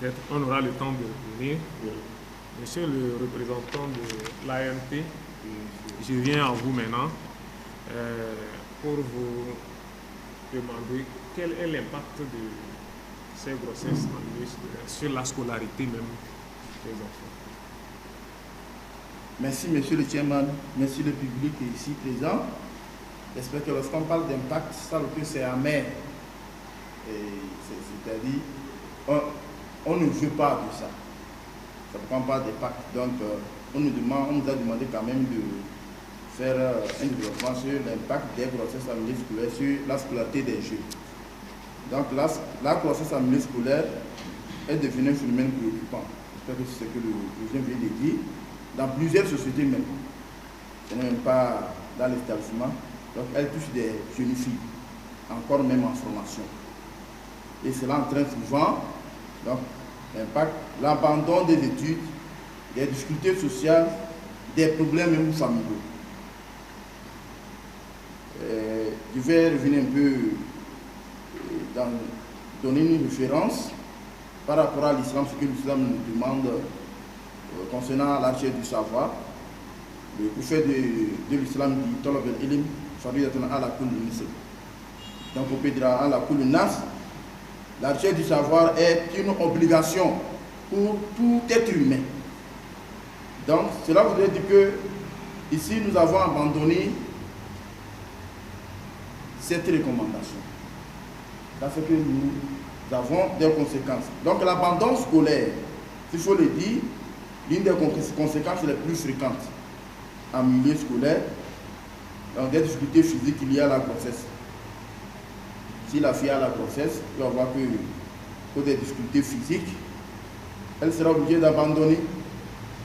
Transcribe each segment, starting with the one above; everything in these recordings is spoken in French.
peut-être on aura le temps de venir. Monsieur le représentant de l'AMP, je viens à vous maintenant pour vous demander quel est l'impact de ces grossesses en milieu scolaire sur la scolarité même des enfants. Merci, monsieur le chairman. Merci le public ici présent. J'espère que lorsqu'on parle d'impact, ça que c'est amer. C'est-à-dire, on ne veut pas de ça. Ça ne prend pas d'impact. Donc, on nous a demandé quand même de faire un développement sur l'impact des grossesses en milieu scolaire sur la scolarité des jeunes. Donc, la grossesse en milieu scolaire est devenue un phénomène préoccupant. J'espère que c'est ce que le président vient de dire. Dans plusieurs sociétés même. Ce n'est même pas dans l'établissement. Donc, elle touche des jeunes filles, encore même en formation. Et cela entraîne souvent l'impact, l'abandon des études, des difficultés sociales, des problèmes même familiaux. Je vais revenir un peu donner une référence par rapport à l'islam, ce que l'islam nous demande concernant la recherche du savoir. Le prophète de l'islam dit Talab al-ilm faridatan ala kulli muslim. Donc on peut dire ala kulli nas, la recherche du savoir est une obligation pour tout être humain. Donc cela voudrait dire que ici nous avons abandonné cette recommandation. Ça fait que nous avons des conséquences. Donc l'abandon scolaire, s'il faut le dire, l'une des conséquences les plus fréquentes en milieu scolaire, dans des difficultés physiques liées à la grossesse. Si la fille a la grossesse, tu vas voir que pour des difficultés physiques, elle sera obligée d'abandonner.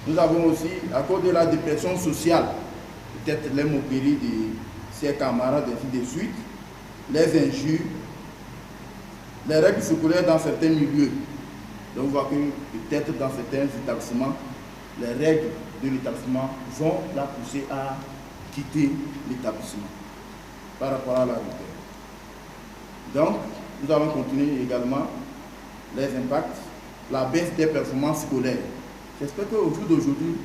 Nous avons aussi, à cause de la dépression sociale, peut-être les moqueries de ses camarades, ainsi de suite, les injures, les règles scolaires dans certains milieux. Donc on voit que peut-être dans certains établissements, les règles de l'établissement vont la pousser à quitter l'établissement par rapport à la rigueur. Donc, nous allons continuer également les impacts, la baisse des performances scolaires. J'espère qu'au jour d'aujourd'hui,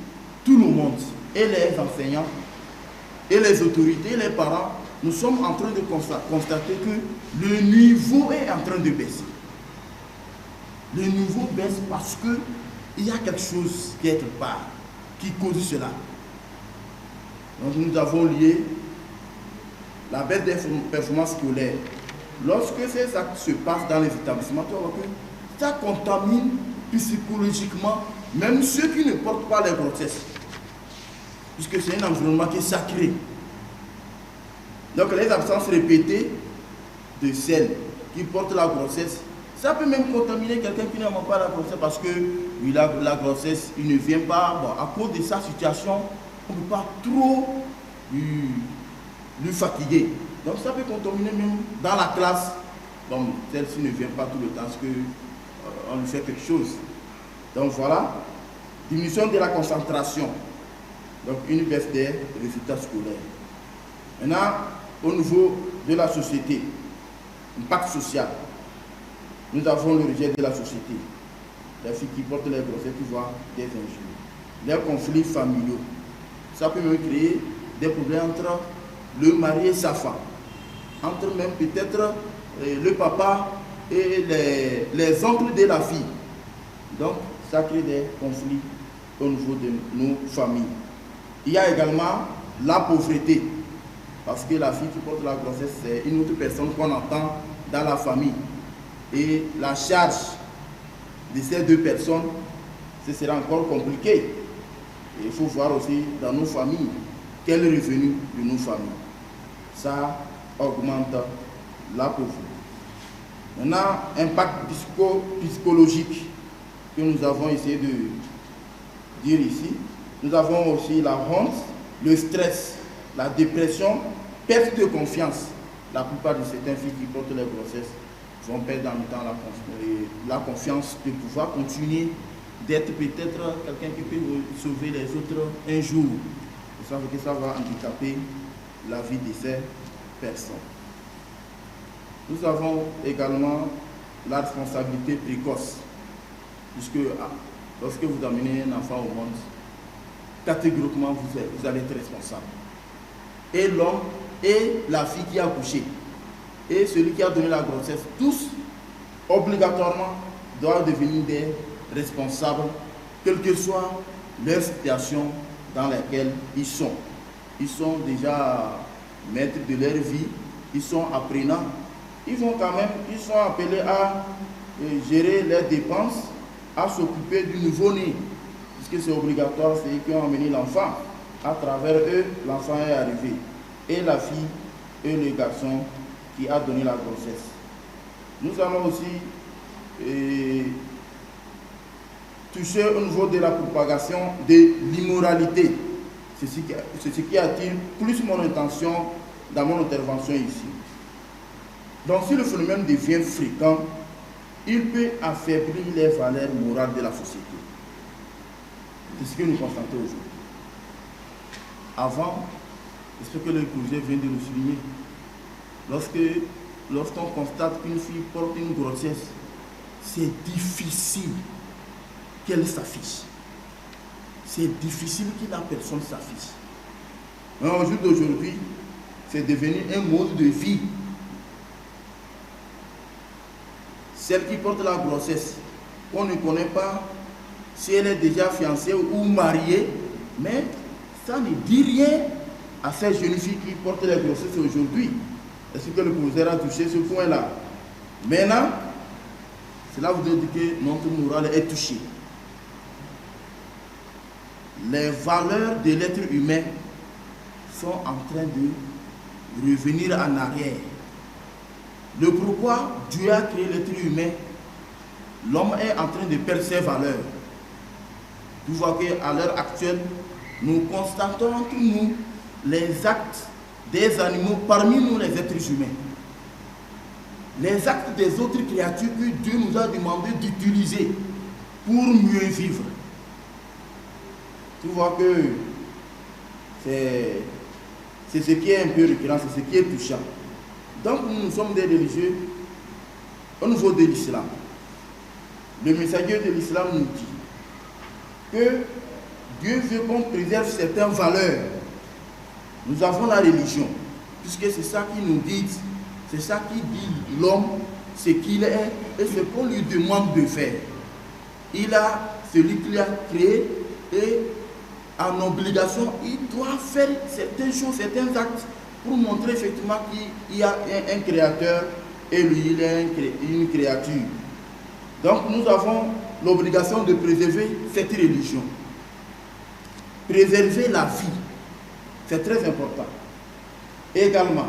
tout le monde, et les enseignants, et les autorités, et les parents, nous sommes en train de constater que le niveau est en train de baisser. Le niveau baisse parce qu'il y a quelque chose quelque part qui cause cela. Donc nous avons lié la baisse des performances scolaires. Lorsque ces actes se passent dans les établissements, tu vois que ça contamine psychologiquement même ceux qui ne portent pas les grossesses. Puisque c'est un environnement qui est sacré. Donc les absences répétées de celles qui portent la grossesse, ça peut même contaminer quelqu'un qui n'a pas la grossesse parce que il a la grossesse, il ne vient pas. Bon, à cause de sa situation, on ne peut pas trop lui fatiguer. Donc ça peut contaminer même dans la classe. Donc celle-ci ne vient pas tout le temps parce qu'on lui fait quelque chose. Donc voilà, diminution de la concentration. Donc une baisse des résultats scolaires. Maintenant, au niveau de la société, impact social. Nous avons le rejet de la société. Les filles qui portent les grossesses, qui voient des injures. Les conflits familiaux. Ça peut même créer des problèmes entre le mari et sa femme. Entre même peut-être le papa et les oncles de la fille. Donc, ça crée des conflits au niveau de nos familles. Il y a également la pauvreté. Parce que la fille qui porte la grossesse, c'est une autre personne qu'on entend dans la famille. Et la charge de ces deux personnes, ce sera encore compliqué. Et il faut voir aussi dans nos familles, quel est le revenu de nos familles. Ça augmente la pauvreté. Maintenant, impact psychologique que nous avons essayé de dire ici. Nous avons aussi la honte, le stress, la dépression, perte de confiance. La plupart de certaines filles qui portent les grossesses vont perdre en même temps la confiance de pouvoir continuer d'être peut-être quelqu'un qui peut sauver les autres un jour. Ça veut dire que ça va handicaper la vie de ces personnes. Nous avons également la responsabilité précoce. puisque lorsque vous amenez un enfant au monde, catégoriquement, vous allez être responsable. Et l'homme et la fille qui a accouché, et celui qui a donné la grossesse, tous, obligatoirement, doivent devenir des responsables, quelle que soit leur situation dans laquelle ils sont. Ils sont déjà maîtres de leur vie, ils sont apprenants. Ils sont appelés à gérer leurs dépenses, à s'occuper du nouveau-né, puisque c'est obligatoire, c'est eux qui ont amené l'enfant. À travers eux, l'enfant est arrivé. Et la fille et le garçon qui a donné la grossesse. Nous allons aussi toucher au niveau de la propagation de l'immoralité. C'est ce qui attire plus mon intention dans mon intervention ici. Donc si le phénomène devient fréquent, il peut affaiblir les valeurs morales de la société. C'est ce que nous constatons aujourd'hui. Avant, c'est ce que le projet vient de nous souligner. Lorsqu'on constate qu'une fille porte une grossesse, c'est difficile qu'elle s'affiche. C'est difficile que la personne s'affiche. Mais au jour d'aujourd'hui, c'est devenu un mode de vie. Celle qui porte la grossesse, on ne connaît pas si elle est déjà fiancée ou mariée, mais ça ne dit rien à ces jeunes filles qui portent la grossesse aujourd'hui. Est-ce que le professeur a touché ce point-là? Maintenant, cela veut dire que notre morale est touchée. Les valeurs de l'être humain sont en train de revenir en arrière. Le pourquoi Dieu a créé l'être humain, l'homme est en train de perdre ses valeurs. Vous voyez qu'à l'heure actuelle, nous constatons entre nous les actes des animaux parmi nous les êtres humains. Les actes des autres créatures que Dieu nous a demandé d'utiliser pour mieux vivre. Tu vois que c'est ce qui est un peu récurrent, c'est ce qui est touchant. Donc nous sommes des religieux au niveau de l'islam. Le messager de l'islam nous dit que Dieu veut qu'on préserve certaines valeurs. Nous avons la religion, puisque c'est ça qui nous guide, c'est ça qui dit l'homme, ce qu'il est et ce qu'on lui demande de faire. Il a celui qui l'a créé et en obligation, il doit faire certaines choses, certains actes pour montrer effectivement qu'il y a un créateur et lui il est une créature. Donc nous avons l'obligation de préserver cette religion. Préserver la vie, c'est très important. Également,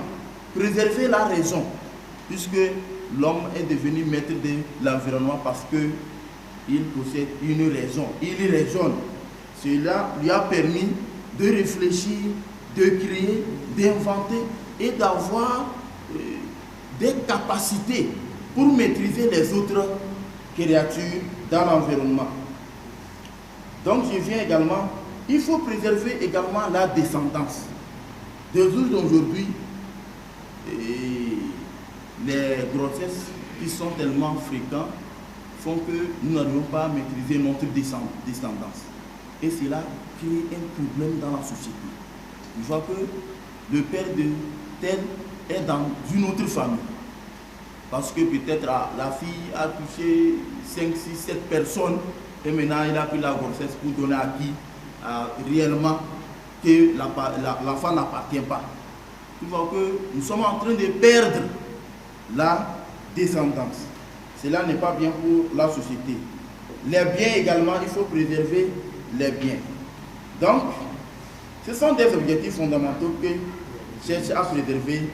préserver la raison, puisque l'homme est devenu maître de l'environnement parce qu'il possède une raison. Il raisonne. Cela lui a permis de réfléchir, de créer, d'inventer et d'avoir des capacités pour maîtriser les autres créatures dans l'environnement. Donc je viens également, il faut préserver également la descendance. De jour d'aujourd'hui, les grossesses qui sont tellement fréquentes font que nous n'arrivons pas à maîtriser notre descendance. Et cela crée un problème dans la société. Je vois que le père de tel est dans une autre famille. Parce que peut-être la fille a touché 5, 6, 7 personnes et maintenant il a pris la grossesse pour donner à qui réellement que l'enfant n'appartient pas. Tu vois que nous sommes en train de perdre la descendance. Cela n'est pas bien pour la société. Les biens également, il faut préserver les biens. Donc, ce sont des objectifs fondamentaux que cherchent à préserver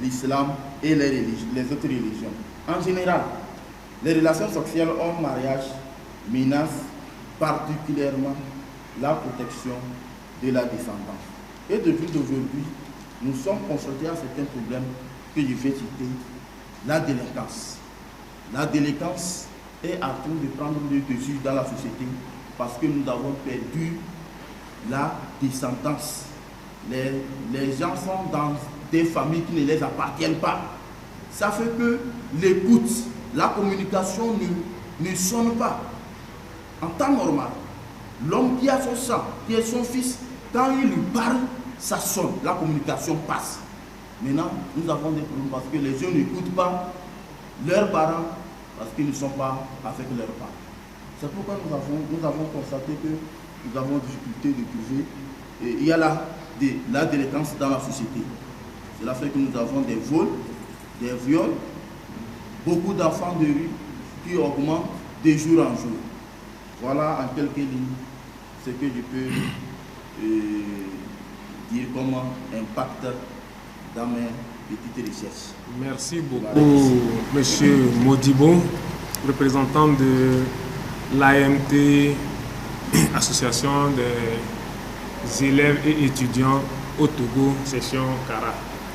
l'islam et les autres religions. En général, les relations sexuelles hors mariage menacent particulièrement la protection de la descendance. Et depuis d'aujourd'hui, nous sommes confrontés à certains problèmes que je vais citer. La délinquance. La délinquance est en train de prendre le dessus dans la société parce que nous avons perdu la descendance. Les gens sont dans des familles qui ne les appartiennent pas. Ça fait que l'écoute, la communication ne sonne pas. En temps normal, l'homme qui a son sang, qui est son fils, quand il lui parle, ça sonne, la communication passe. Maintenant, nous avons des problèmes parce que les jeunes n'écoutent pas leurs parents parce qu'ils ne sont pas avec leurs parents. C'est pourquoi nous avons constaté que nous avons difficulté de trouver. Et il y a là la délinquance dans la société. Cela fait que nous avons des vols, des viols, beaucoup d'enfants de rue qui augmentent de jour en jour. Voilà en quelques lignes ce que je peux dire comme impact dans mes petites recherches. Merci beaucoup, Monsieur Modibo, représentant de l'AMT, Association des élèves et étudiants au Togo, section Kara.